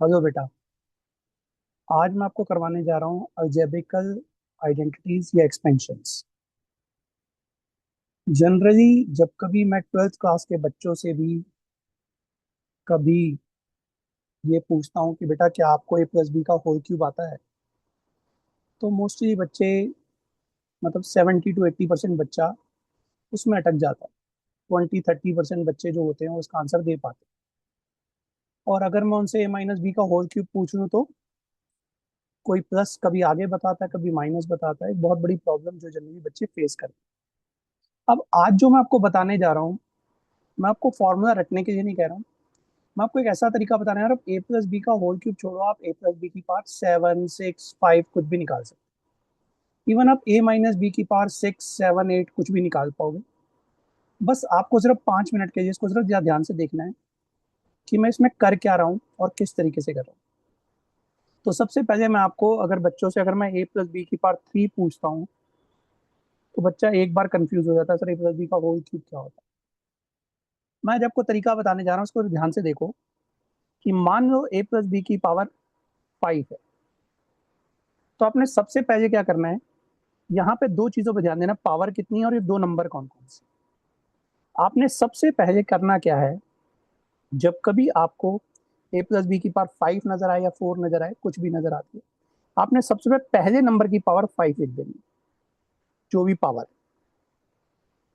Hello बेटा। आज मैं आपको करवाने जा रहा हूँ अलजेब्रिकल आइडेंटिटीज या एक्सपेंशंस। जनरली जब कभी मैं ट्वेल्थ क्लास के बच्चों से भी कभी ये पूछता हूँ कि बेटा क्या आपको ए प्लस बी का होल क्यूब आता है, तो मोस्टली बच्चे मतलब 70 to 80% बच्चा उसमें अटक जाता है। 20-30% बच्चे जो होते हैं वो उसका आंसर दे पाते हैं। और अगर मैं उनसे ए माइनस बी का होल क्यूब पूछ लूँ तो कोई प्लस कभी आगे बताता है, कभी माइनस बताता है। एक बहुत बड़ी प्रॉब्लम जो जनरली बच्चे फेस करते हैं। अब आज जो मैं आपको बताने जा रहा हूँ, मैं आपको फॉर्मूला रटने के लिए नहीं कह रहा हूँ। मैं आपको एक ऐसा तरीका बताना है यार, आप ए प्लस बी का होल क्यूब छोड़ो, आप ए प्लस बी की पावर 7, 6, 5 कुछ भी निकाल सकते। इवन आप ए माइनस बी की पावर 6, 7, 8 कुछ भी निकाल पाओगे। बस आपको सिर्फ 5 मिनट के लिए इसको सिर्फ ध्यान से देखना है कि मैं इसमें कर क्या रहा हूँ और किस तरीके से कर रहा हूँ। तो सबसे पहले मैं आपको, अगर बच्चों से अगर मैं ए प्लस बी की पावर 3 पूछता हूँ तो बच्चा एक बार कंफ्यूज हो जाता है, सर ए प्लस बी का होल क्यूब क्या होता है। मैं जब आपको तरीका बताने जा रहा हूँ उसको ध्यान से देखो कि मान लो ए प्लस बी की पावर 5 है। तो आपने सबसे पहले क्या करना है, यहाँ पे दो चीजों पर ध्यान देना, पावर कितनी है और ये दो नंबर कौन कौन से। आपने सबसे पहले करना क्या है, जब कभी आपको ए प्लस बी की पावर 5 नजर आए या 4 नजर आए, कुछ भी नजर आती है, आपने सबसे पहले नंबर की पावर 5 लिख देनी है, जो भी पावर है।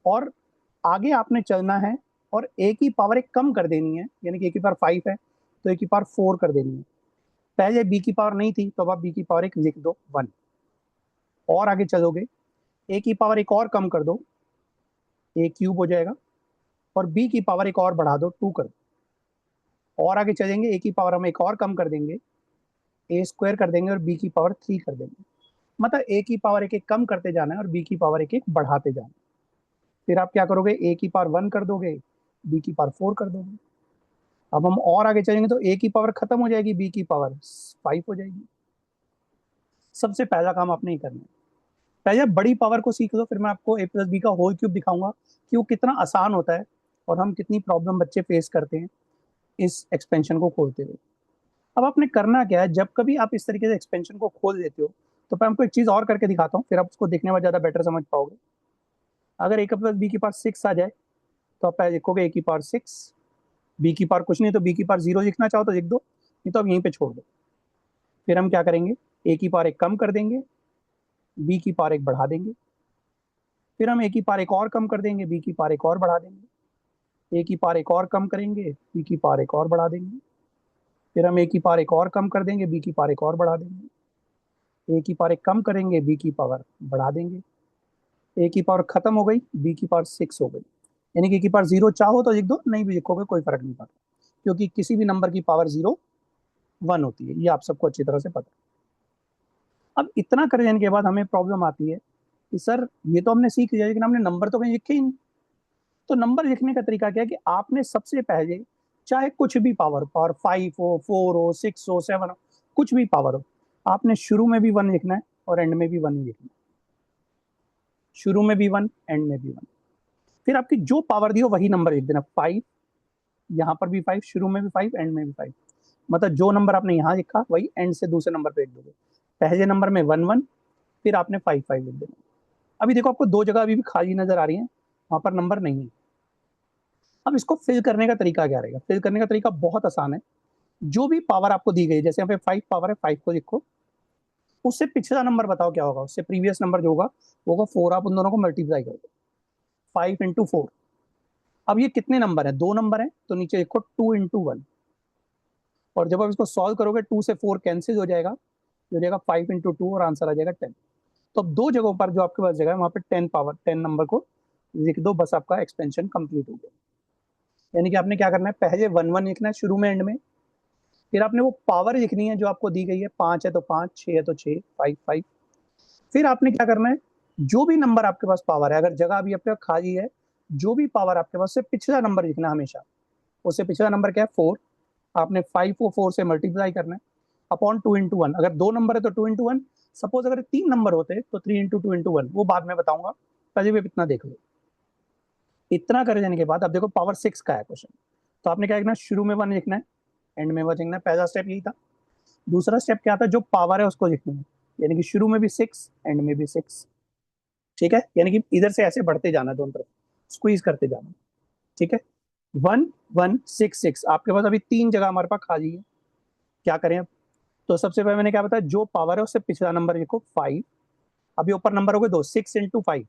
और आगे आपने चलना है और ए की पावर एक कम कर देनी है, यानी कि ए की पावर 5 है तो ए की पावर 4 कर देनी है। पहले बी की पावर नहीं थी तो अब आप बी की पावर एक लिख दो, 1। और आगे चलोगे, ए की पावर एक और कम कर दो, ए क्यूब हो जाएगा। और बी की पावर एक और बढ़ा दो, 2 कर दो। और आगे चलेंगे, ए की पावर हम एक और कम कर देंगे, ए स्क्वायर कर देंगे और बी की पावर 3 कर देंगे। मतलब ए की पावर एक एक कम करते जाना है और बी की पावर एक एक बढ़ाते जाना है। फिर आप क्या करोगे, ए की पावर 1 कर दोगे, बी की पावर 4 कर दोगे। अब हम और आगे चलेंगे तो ए की पावर खत्म हो जाएगी, बी की पावर 5 हो जाएगी। सबसे पहला काम आपने ही करना है, पहले बड़ी पावर को सीख लो, फिर मैं आपको ए प्लस बी का होल क्यूब दिखाऊंगा कि वो कितना आसान होता है और हम कितनी प्रॉब्लम बच्चे फेस करते हैं इस एक्सपेंशन को खोलते हुए। अब आपने करना क्या है, जब कभी आप इस तरीके से एक्सपेंशन को खोल देते हो तो मैं आपको एक चीज और करके दिखाता हूँ, फिर आप उसको देखने में ज्यादा बेटर समझ पाओगे। अगर ए प्लस बी की पावर 6 आ जाए तो आप पहले लिखोगे ए की पावर 6, बी की पावर कुछ नहीं तो बी की पावर 0 लिखना चाहो तो लिख दो, नहीं तो आप यहीं पे छोड़ दो। फिर हम क्या करेंगे, ए की पावर एक कम कर देंगे, बी की पावर एक बढ़ा देंगे। फिर हम ए की पावर एक और कम कर देंगे, बी की पावर एक और बढ़ा देंगे। ए की पावर एक और कम करेंगे, बी की पावर एक और बढ़ा देंगे। फिर हम ए की पावर एक और कम कर देंगे, बी की पावर एक और बढ़ा देंगे। ए की पावर एक कम करेंगे, बी की पावर बढ़ा देंगे। ए की पावर खत्म हो गई, बी की पावर 6 हो गई। यानी कि ए की पावर 0 चाहो तो लिख दो, नहीं भी लिखोगे कोई फर्क नहीं पड़ता, क्योंकि किसी भी नंबर की पावर 0 1 होती है, ये आप सबको अच्छी तरह से पता है। अब इतना कर देने के बाद हमें प्रॉब्लम आती है कि सर ये तो हमने सीख लिया लेकिन हमने नंबर तो कहीं लिखे ही नहीं। तो नंबर लिखने का तरीका क्या है कि आपने सबसे पहले, चाहे कुछ भी पावर पावर 5 हो, 4 हो, 6 हो, 7 हो, कुछ भी पावर हो, आपने शुरू में भी 1 लिखना है और एंड में भी 1 ही लिखना है। शुरू में भी 1, एंड में भी 1। फिर आपकी जो पावर दी हो वही नंबर लिख देना, 5, यहाँ पर भी 5, शुरू में भी 5, एंड में भी 5। मतलब जो नंबर आपने यहाँ लिखा वही एंड से दूसरे नंबर पे लिख दोगे। पहले नंबर में 1 1, फिर आपने 5 5 लिख देना। अभी देखो आपको दो जगह अभी भी खाली नजर आ रही है, वहां पर नंबर नहीं है। अब इसको फिल करने का तरीका क्या रहेगा, फिल करने का तरीका बहुत आसान है। जो भी पावर आपको दी गई, जैसे यहाँ पे 5 पावर है, 5 को लिखो, उससे पिछला नंबर बताओ क्या होगा, उससे प्रीवियस नंबर जो होगा वो होगा 4। आप उन दोनों को मल्टीप्लाई कर दो, 5 × 4। अब ये कितने नंबर है, दो नंबर है तो नीचे लिखो 2 × 1। और जब आप इसको सॉल्व करोगे 2 से 4 कैंसिल हो जाएगा, हो जाएगा 5 × 2 और आंसर आ जाएगा 10। तो अब दो जगहों पर जो आपके पास जगह है वहां पे 10 पावर 10 नंबर को लिख दो, बस आपका एक्सपेंशन कंप्लीट हो गया। यानी कि आपने क्या करना है, पहले 1 1 लिखना है शुरू में एंड में। फिर आपने वो पावर लिखनी है जो आपको दी गई है, 5 है तो 5, 6 है तो 6, 5 5। फिर आपने क्या करना है, जो भी नंबर आपके पास पावर है, अगर जगह अभी आपके पास खाली है, जो भी पावर आपके पास से पिछला नंबर लिखना हमेशा। उससे पिछला नंबर क्या है, 4। आपने 5 को 4 से मल्टीप्लाई करना है अपॉन 2 × 1। अगर दो नंबर है तो 2 × 1। सपोज अगर तीन नंबर होते तो 3 × 2 × 1, वो बाद में बताऊंगा, पहले भी इतना देख लो। इतना कर देने के बाद अब देखो पावर 6 का है क्वेश्चन, तो आपने क्या लिखना है, शुरू में 1 लिखना है, एंड में बचेंगे। पहला स्टेप यही था। दूसरा स्टेप क्या था, जो पावर है उसको लिखना है, यानी कि शुरू में भी 6 एंड में भी 6। ठीक है, यानी कि इधर से ऐसे बढ़ते जाना, दोनों तरफ स्क्वीज करते जाना। ठीक है, 1 1 6 6 आपके पास अभी 3 जगह हमारे पास खाली है। क्या करें अब? तो सबसे पहले मैंने क्या बताया, जो पावर है उससे पिछला नंबर लिखो 5। अभी ऊपर नंबर हो गए दो, 6 × 5,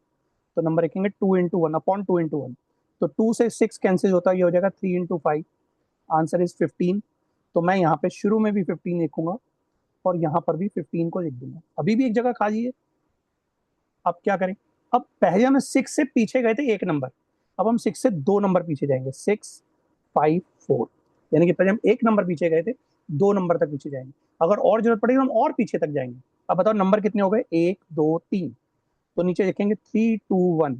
तो नंबर लिखेंगे 2 × 1 अपॉन 2 × 1। तो 2 से 6 कैंसिल होता है, ये हो जाएगा 3 × 5। Answer is 15। तो मैं यहाँ पे शुरू में भी 15 लिखूंगा और यहाँ पर भी 15 को लिख दूंगा। अभी भी एक जगह खाली है। अब क्या करें? अब पहले हम 6 से पीछे गए थे एक नंबर, अब हम 6 से 2 नंबर पीछे जाएंगे, 6 5 4। यानी कि पहले हम एक नंबर पीछे गए थे, 2 नंबर तक पीछे जाएंगे। अगर और जरूरत पड़ेगी हम और पीछे तक जाएंगे। अब बताओ नंबर कितने हो गए, 1 2 3। तो नीचे लिखेंगे 3 2 1।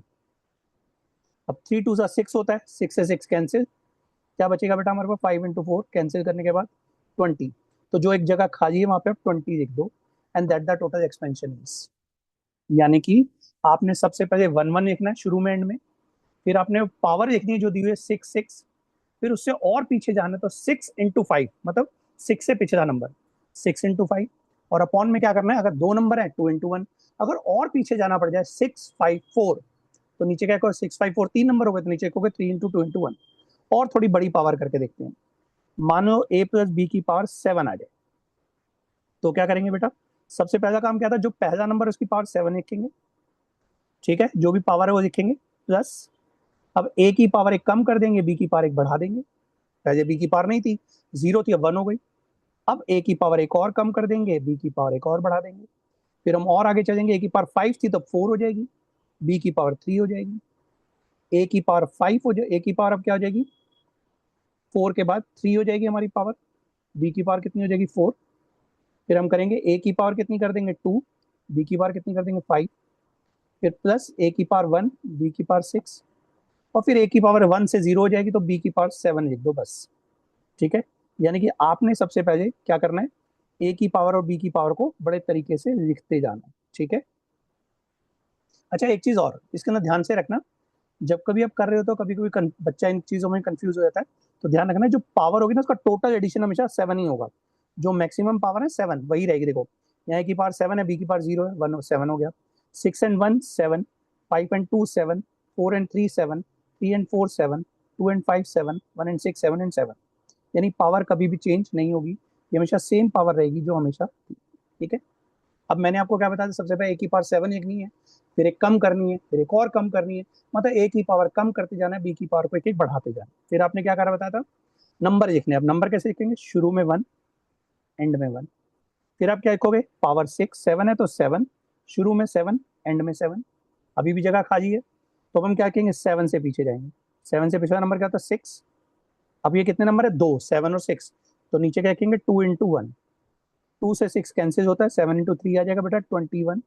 अब 3 2 6 होता है, 6 से 6 कैंसिल। क्या बचेगा बेटा हमारे पास, 5 × 4 कैंसिल करने के बाद 20। तो जो एक जगह खाली है वहां पे आप 20 लिख दो। And that the total expansion is, यानी कि आपने सबसे पहले 1 1 लिखना है शुरू में एंड में, फिर आपने पावर लिखनी है जो दी हुई है 6 6, फिर उससे और पीछे जाना है तो 6 × 5, मतलब 6 से पिछला नंबर 6 × 5। और अपॉन में क्या करना है, अगर 2 नंबर है 2 × 1। अगर और पीछे जाना पड़ जाए 6 5 4, तो नीचे क्या कहो, 6 5 4 3 नंबर हो गए, तो नीचे कहोगे 3 × 2 × 1। और थोड़ी बड़ी पावर करके देखते हैं। मानो a+b की पावर 7 आ जाए, तो क्या करेंगे बेटा? सबसे पहला काम क्या था, जो पहला नंबर उसकी पावर 7 लिखेंगे। ठीक है, जो भी पावर है वो लिखेंगे, प्लस अब a की पावर 1 कम कर देंगे, b की पावर 1 बढ़ा देंगे। पहले b की पावर नहीं थी, 0 थी, अब 1 हो गई। अब a की पावर 1 और कम कर देंगे, b की पावर 1 और बढ़ा देंगे। फिर हम और आगे चलेंगे, a की पावर 5 थी तो 4 हो जाएगी, b की पावर 3 हो जाएगी, a की पावर 5 हो जाए, a की पावर अब क्या हो जाएगी, 4 के बाद 3 हो जाएगी हमारी पावर। b की पावर कितनी हो जाएगी, 4। फिर हम करेंगे a की पावर कितनी कर देंगे, 2। b की पावर कितनी कर देंगे, 5। फिर प्लस a की पावर 1, b की पावर 6। और फिर a की पावर 1 से 0 हो जाएगी तो b की पावर 7 लिख दो बस। ठीक है, यानी कि आपने सबसे पहले क्या करना है, a की पावर और b की पावर को बड़े तरीके से लिखते जाना। ठीक है। अच्छा, एक चीज और इसके अंदर ध्यान से रखना, जब कभी आप कर रहे हो तो कभी कभी बच्चा इन चीजों में कंफ्यूज हो जाता है। तो ध्यान रखना, जो पावर होगी ना उसका टोटल एडिशन हमेशा 7 ही होगा। जो मैक्सिमम पावर है 7 वही रहेगी। देखो यहाँ की पावर 7 है, बी की पावर 0 है, 1 7 हो गया। 6 and 1 7, 5 and 2 7, 4 and 3 7, 3 and 4 7, 2 and 5 7, 1 and 6 7 and 7। यानी पावर कभी भी चेंज नहीं होगी, ये हमेशा सेम पावर रहेगी जो हमेशा थी। ठीक है। अब मैंने आपको क्या बताया था, सबसे पहले ए की पावर 7 लिखनी है, फिर एक कम करनी है, फिर एक और कम करनी है। मतलब ए की पावर कम करते जाना है, बी की पावर को एक एक बढ़ाते जाना है। फिर आपने क्या करा बताया था, नंबर लिखने। अब नंबर कैसे लिखेंगे, शुरू में 1 एंड में 1। फिर आप क्या लिखोगे, पावर 6 7 है तो 7, शुरू में 7 एंड में 7। अभी भी जगह खाली है, तो हम क्या कहेंगे, 7 से पीछे जाएंगे। 7 से पिछला नंबर क्या था, 6। अब ये कितने नंबर है, 2, 7 और 6। तो नीचे क्या लिखेंगे, 2 × 1। 2 से 6 कैंसिल होता है, 7 × 3 आ जाएगा बेटा 21।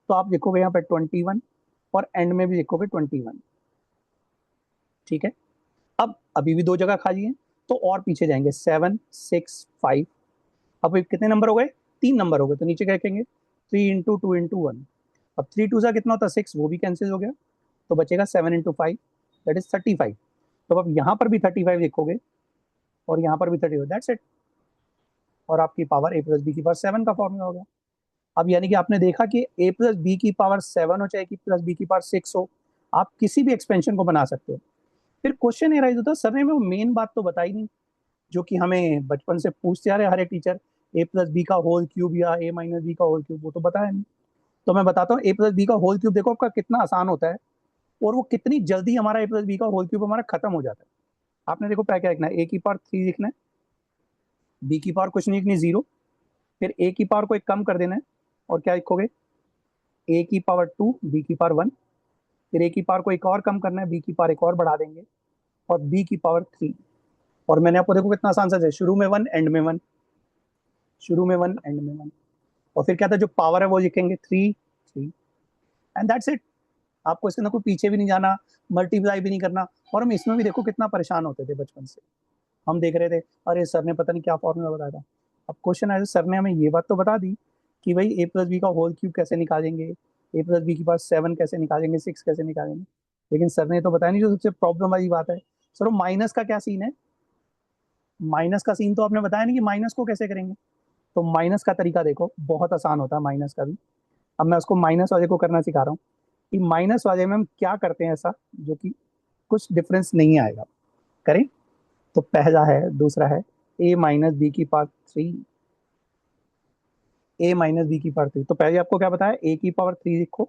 तो आप लिखोगे यहाँ पे 21 और एंड में भी लिखोगे 21। ठीक है। अब अभी भी दो जगह खाली है, तो और पीछे जाएंगे, 7 6 5। अब ये कितने नंबर हो गए, 3 नंबर हो गए। तो नीचे क्या लिखेंगे, 3 × 2 × 1। अब 3 2 सा कितना होता है, 6, वो भी कैंसिल हो गया। तो बचेगा 7 × 5, दैट इज 35। तो अब यहाँ पर भी 35 लिखोगे और यहाँ पर भी 35, दैट्स इट। और आपकी पावर a+b की पावर 7 का फॉर्मूला हो गया। अब यानी कि आपने देखा कि a+b की पावर 7 हो चाहे प्लस बी की पावर 6 हो, आप किसी भी एक्सपेंशन को बना सकते हो। फिर क्वेश्चन ये राइज होता है, सर ने वो मेन बात तो बताई नहीं, जो कि हमें बचपन से पूछते आ रहे हर एक टीचर, a+b का होल क्यूब या a-b का होल क्यूब, वो तो बताया नहीं। तो मैं बताता हूँ, a+b का होल क्यूब देखो आपका कितना आसान होता है, और वो कितनी जल्दी हमारा a+b का होल क्यूब हमारा खत्म हो जाता है। आपने देखो क्या क्या लिखना है, a की पावर 3 लिखना है, b की पावर कुछ नहीं लिखनी, 0। फिर a की पावर को एक कम कर देना है, और क्या लिखोगे, a की पावर 2, b की पावर 1। फिर a की पावर को एक और कम करना है, b की पावर एक और बढ़ा देंगे, और b की पावर 3। और मैंने आपको देखो कितना आसान सा है, शुरू में 1 एंड में 1, शुरू में 1 एंड में 1। और फिर क्या था, जो पावर है वो लिखेंगे 3 3, एंड दैट्स इट। आपको इसके अंदर कोई पीछे भी नहीं जाना, मल्टीप्लाई भी नहीं करना। और हम इसमें भी देखो कितना परेशान होते थे बचपन से, हम देख रहे थे, अरे सर ने पता नहीं क्या फॉर्मूला बताया था। अब क्वेश्चन आया, सर ने हमें ये बात तो बता दी कि भाई a+b का होल क्यूब कैसे निकालेंगे, a+b की पास 7 कैसे निकालेंगे, 6 कैसे निकालेंगे, लेकिन सर ने तो बताया नहीं जो सबसे प्रॉब्लम वाली बात है, सर वो माइनस का क्या सीन है। माइनस का सीन तो आपने बताया नहीं कि माइनस को कैसे करेंगे। तो माइनस का तरीका देखो, बहुत आसान होता है माइनस का भी। अब मैं उसको माइनस वाले को करना सिखा रहा हूँ कि माइनस वाले में हम क्या करते हैं ऐसा जो कि कुछ डिफरेंस नहीं आएगा। करें। तो पहला है, दूसरा है a माइनस बी की power three, a minus B की पावर थ्री। तो पहले आपको क्या बताया, a की पावर थ्री लिखो।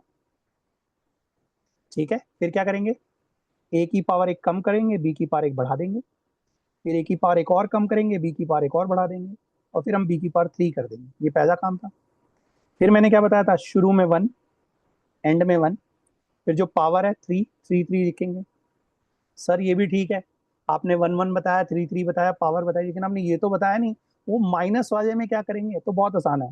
ठीक है, फिर क्या करेंगे, a की पावर एक कम करेंगे, b की पावर एक बढ़ा देंगे। फिर a की पावर एक और कम करेंगे, b की पावर एक और बढ़ा देंगे। और फिर हम b की पावर थ्री कर देंगे। ये पहला काम था। फिर मैंने क्या बताया था, शुरू में वन, एंड में वन। फिर जो पावर है थ्री, थ्री थ्री लिखेंगे। सर ये भी ठीक है, आपने वन वन बताया, थ्री थ्री बताया, पावर बताई, लेकिन आपने ये तो बताया नहीं वो माइनस वाले में क्या करेंगे। तो बहुत आसान है,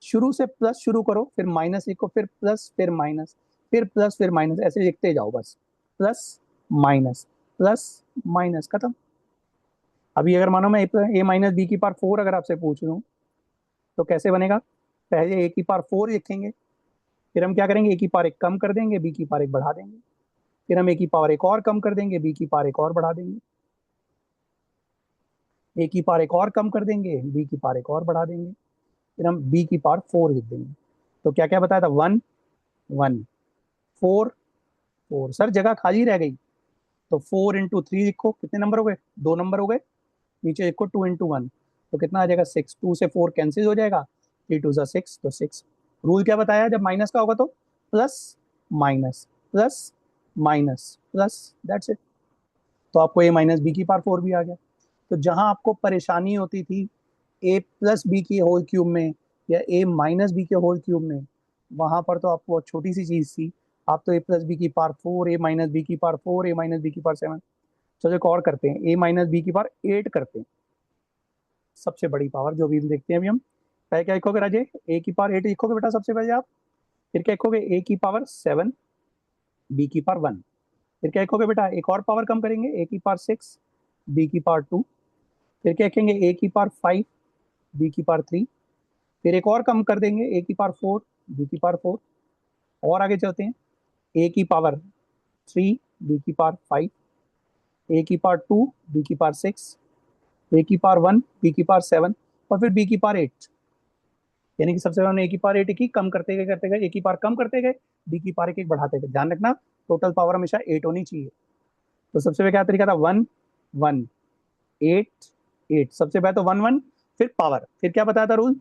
शुरू से प्लस शुरू करो, फिर माइनस लिखो, फिर प्लस, फिर माइनस, फिर प्लस, फिर माइनस, ऐसे लिखते जाओ बस। प्लस माइनस, प्लस माइनस, खत्म। अभी अगर मानो मैं ए माइनस बी की पावर फोर अगर आपसे पूछ लूँ तो कैसे बनेगा। पहले ए की पावर फोर लिखेंगे, फिर हम क्या करेंगे, ए की पावर एक कम कर देंगे, बी की पावर एक बढ़ा देंगे। फिर हम ए की पावर एक और कम कर देंगे, बी की पावर एक और बढ़ा देंगे। ए की पावर एक और कम कर देंगे, बी की पावर एक और बढ़ा देंगे। फिर हम बी की पावर फोर लिख देंगे। तो क्या क्या बताया था, one one, four four. Sir जगह खाली रह गई, तो फोर इंटू थ्री लिखो, कितने नंबर हो गए, दो नंबर हो गए। नीचे लिखो टू इंटू वन, तो कितना आ जाएगा, सिक्स। टू से फोर कैंसिल हो जाएगा, थ्री टू सा सिक्स, तो सिक्स। रूल क्या बताया, जब माइनस का होगा तो plus minus, plus minus, plus, that's it. तो आपको ए माइनस बी की पावर फोर भी आ गया। तो जहां आपको परेशानी होती थी ए प्लस बी की होल क्यूब में या ए माइनस बी के होल क्यूब में, वहां पर तो आपको छोटी सी चीज थी। आप तो ए प्लस बी की पावर फोर, ए माइनस बी की पावर फोर, ए माइनस बी की पावर सेवन। चलो एक और करते हैं, ए माइनस बी की पावर एट करते हैं, सबसे बड़ी पावर जो भी देखते हैं अभी हम। पहले क्या लिखोगे राजे, ए की पावर एट लिखोगे बेटा सबसे पहले आप। फिर क्या लिखोगे, ए की पावर सेवन, बी की पावर वन। फिर क्या लिखोगे बेटा, एक और पावर कम करेंगे, ए की पावर सिक्स, बी की पावर टू। फिर क्या लिखेंगे, ए की पावर फाइव, बी की पावर थ्री। फिर एक और कम कर देंगे, ए की पावर फोर, बी की पावर फोर। और आगे चलते हैं, ए की पावर थ्री, बी की पावर फाइव, ए की पावर टू, बी की पावर सिक्स, ए की पावर वन, बी की पावर सेवन, और फिर बी की पावर एट। यानी कि सबसे पहले हमने ए की पावर एट की, कम करते गए, ए की पावर कम करते गए, बी की पावर एक एक बढ़ाते गए। ध्यान रखना, टोटल पावर हमेशा एट होनी चाहिए। तो सबसे पहले क्या तरीका था, वन वन, एट एट। सबसे पहले तो वन वन, फिर पावर, फिर क्या बताया था रूल,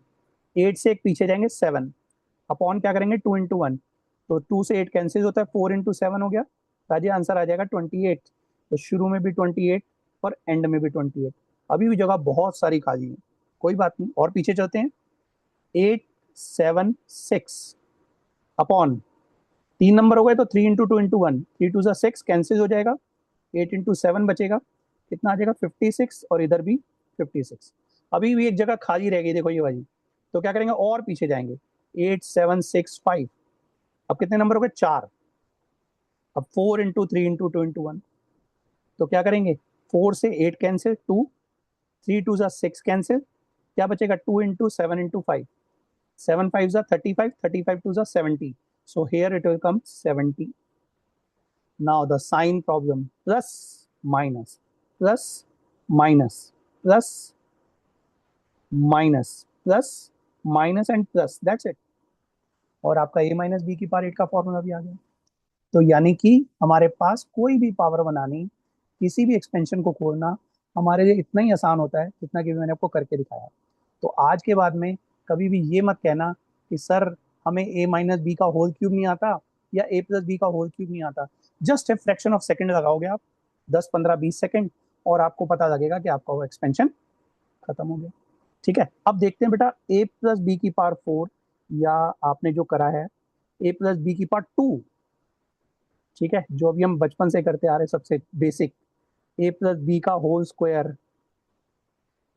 एट से एक पीछे जाएंगे, सेवन, अपॉन क्या करेंगे, टू इंटू वन। तो टू से एट कैंसिल होता है, फोर इंटू सेवन हो गया, राजे आंसर आ जाएगा 28। तो शुरू में भी 28 और एंड में भी 28। अभी भी जगह बहुत सारी खाली है, कोई बात नहीं, और पीछे चलते हैं। एट सेवन सिक्स, अपॉन तीन नंबर हो गए तो three into two into one, three two सा सिक्स कैंसिल हो जाएगा, एट इंटू सेवन बचेगा, कितना आ जाएगा 56, और इधर भी 56। अभी भी एक जगह खाली रह गई, देखो ये वाली। तो क्या करेंगे, और पीछे जाएंगे, एट सेवन सिक्स फाइव। अब कितने नंबर हो गए, चार। अब four into three into two into one, तो क्या करेंगे, फोर से eight cancel, two, three two सा सिक्स कैंसिल, क्या बचेगा, two into seven into five, seven five सा thirty five, thirty five two सा seventy. So here it will come 70। Now the sign problem, plus minus, plus minus, plus minus, plus minus and plus, that's it. और आपका A minus B की power eight का formula भी आ गया। तो यानी कि हमारे पास कोई भी पावर बनानी, किसी भी एक्सपेंशन को खोलना हमारे लिए इतना ही आसान होता है जितना कि मैंने आपको करके दिखाया। तो आज के बाद में कभी भी ये मत कहना कि सर हमें ए माइनस बी का होल क्यूब नहीं आता या ए प्लस बी का होल क्यूब नहीं आता। Just a fraction of second लगाओगे आप, 10 15 20 सेकंड, और आपको पता लगेगा कि आपका वो एक्सपेंशन खत्म हो गया। ठीक है, अब देखते हैं बेटा, ए प्लस बी की पावर फोर, या आपने जो करा है ए प्लस बी की पावर टू। ठीक है, जो अभी हम बचपन से करते आ रहे हैं, सबसे बेसिक, ए प्लस बी का होल स्क्वायर,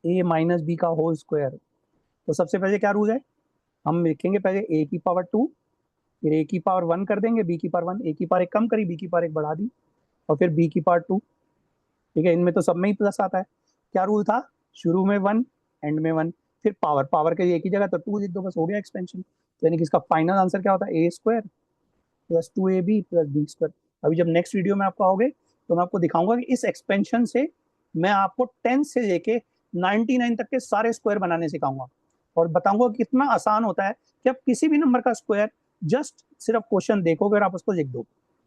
ए माइनस बी का होल स्क्वायर। तो सबसे पहले क्या रूल है, हम लिखेंगे पहले ए की पावर टू, फिर ए की पावर वन कर देंगे, बी की पावर वन, ए की पावर एक कम करी, बी की पावर एक बढ़ा दी, और फिर बी की पावर टू। ठीक है, इनमें तो सब में ही प्लस आता है। क्या रूल था, शुरू में वन, एंड में वन। फिर पावर, पावर के एक ही जगह तो टू लिख दो, बस हो गया एक्सपेंशन। तो यानी कि इसका फाइनल आंसर क्या होता है, A square plus two A B plus B square. अभी जब नेक्स्ट वीडियो में आपको आओगे तो मैं आपको दिखाऊंगा कि इस एक्सपेंशन से मैं आपको 10 से लेके 99 तक के सारे स्क्वायर बनाने सिखाऊंगा और बताऊंगा कि कितना आसान होता है कि आप किसी भी नंबर का स्क्वायर जस्ट सिर्फ क्वेश्चन देखोगे और आप उसको लिख दो।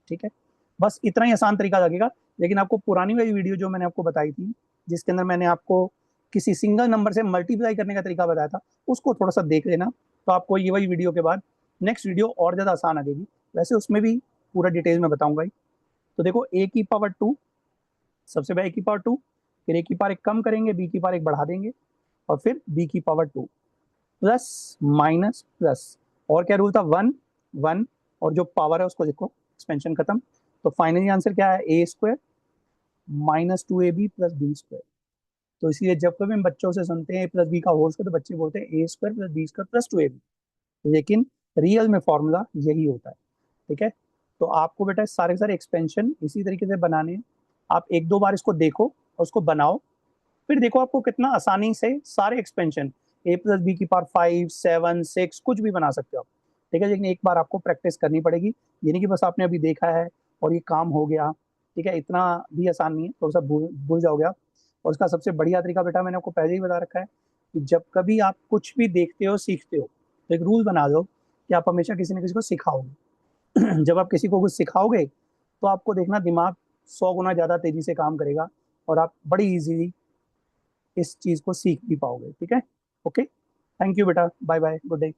ठीक है, बस इतना ही आसान तरीका लगेगा। लेकिन आपको पुरानी वाली वीडियो जो मैंने आपको बताई थी, जिसके अंदर मैंने आपको किसी सिंगल नंबर से मल्टीप्लाई करने का तरीका बताया था, उसको थोड़ा सा देख लेना, तो आपको ये वाली वीडियो के बाद नेक्स्ट वीडियो और ज़्यादा आसान लगेगी। वैसे उसमें भी पूरा डिटेल में बताऊंगा ही। तो देखो, ए की पावर 2, सबसे पहले ए की पावर 2, फिर ए की पावर एक कम करेंगे, बी की पावर एक बढ़ा देंगे, और फिर बी की पावर 2, प्लस माइनस प्लस, और क्या रूल था, 1 1, और जो पावर है उसको देखो, एक्सपेंशन खत्म। तो फाइनली आंसर क्या है, A square minus 2ab plus B square. तो इसलिए जब कभी हम बच्चों से सुनते हैं ए प्लस बी का होल स्क्वायर, तो बच्चे बोलते हैं A square plus B square plus 2ab, लेकिन रियल में फॉर्मूला यही होता है। ठीक है, तो आपको बेटा सारे सारे एक्सपेंशन इसी तरीके से बनाने हैं। आप एक दो बार इसको देखो और उसको बनाओ, फिर देखो आपको कितना आसानी से सारे एक्सपेंशन ए प्लस बी की पावर 5 7 6 कुछ भी बना सकते हो आप। ठीक है, लेकिन एक बार आपको प्रैक्टिस करनी पड़ेगी। ये नहीं कि बस आपने अभी देखा है और ये काम हो गया। ठीक है, इतना भी आसान नहीं है, थोड़ा सा भूल भूल जाओगे आप। और उसका सबसे बढ़िया तरीका बेटा मैंने आपको पहले ही बता रखा है कि जब कभी आप कुछ भी देखते हो सीखते हो, तो एक रूल बना लो कि आप हमेशा किसी न किसी को सिखाओगे। जब आप किसी को कुछ सिखाओगे तो आपको देखना दिमाग 100 गुना ज्यादा तेजी से काम करेगा और आप बड़ी इजीली इस चीज को सीख भी पाओगे। ठीक है, ओके, थैंक यू बेटा, बाय बाय, गुड डे।